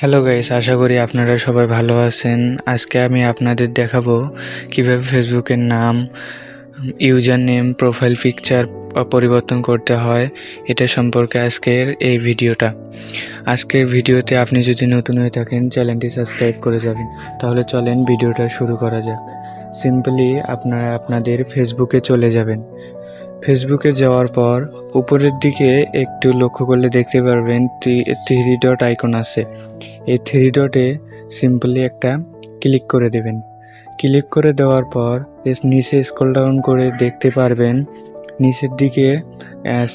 Hello guys, আশা করি আপনারা সবাই ভালো আছেন। আজকে আমি আপনাদের দেখাবো কিভাবে ফেসবুকের নাম, ইউজার নেম, প্রোফাইল পিকচার পরিবর্তন করতে হয়। এটা সম্পর্কে আজকের এই ভিডিওটা। আজকের ভিডিওতে আপনি যদি নতুন হয়ে থাকেন চ্যানেলটি সাবস্ক্রাইব করে যাবেন। তাহলে চলেন ভিডিওটা শুরু করা যাক। সিম্পলি আপনারা আপনাদের ফেসবুকে চলে যাবেন। ফেসবুকে যাওয়ার পর উপরের দিকে একটু লক্ষ্য করলে দেখতে পারবেন থ্রি ডট আইকন আছে। এই থ্রি ডটে সিম্পলি একটা ক্লিক করে দেবেন। ক্লিক করে দেওয়ার পর এর নিচে স্ক্রল ডাউন করে দেখতে পারবেন নিচের দিকে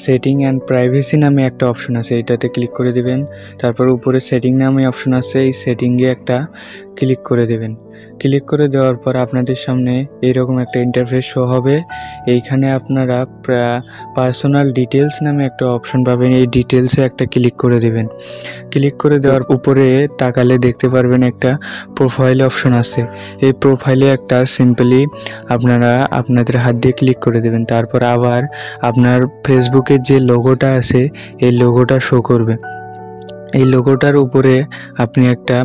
সেটিং অ্যান্ড প্রাইভেসি নামে একটা অপশন আছে, এটাতে ক্লিক করে দেবেন। তারপর উপরে সেটিং নামে অপশন আছে, এই সেটিংয়ে একটা ক্লিক করে দেবেন। ক্লিক করে দেওয়ার পর আপনাদের সামনে এইরকম একটা ইন্টারফেস শো হবে। এইখানে আপনারা পার্সোনাল ডিটেলস নামে একটা অপশন পাবেন, এই ডিটেলসে একটা ক্লিক করে দেবেন। ক্লিক করে দেওয়ার উপরে তাকালে দেখতে পারবেন একটা প্রোফাইল অপশন আছে। এই প্রোফাইলে একটা সিম্পলি আপনারা আপনাদের হাত দিয়ে ক্লিক করে দেবেন। তারপর আবার আপনার ফেসবুকের যে লোগোটা আছে এই লোগোটা শো করবে। এই লোগোটার উপরে আপনি একটা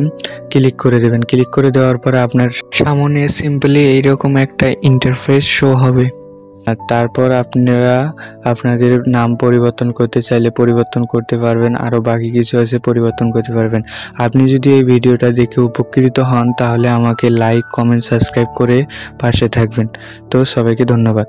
ক্লিক করে দেবেন। ক্লিক করে দেওয়ার পর আপনার সামনে সিম্পলি এইরকম একটা ইন্টারফেস শো হবে। আর তারপর আপনারা আপনাদের নাম পরিবর্তন করতে চাইলে পরিবর্তন করতে পারবেন, আরও বাকি কিছু আছে পরিবর্তন করতে পারবেন। আপনি যদি এই ভিডিওটা দেখে উপকৃত হন তাহলে আমাকে লাইক, কমেন্ট, সাবস্ক্রাইব করে পাশে থাকবেন। তো সবাইকে ধন্যবাদ।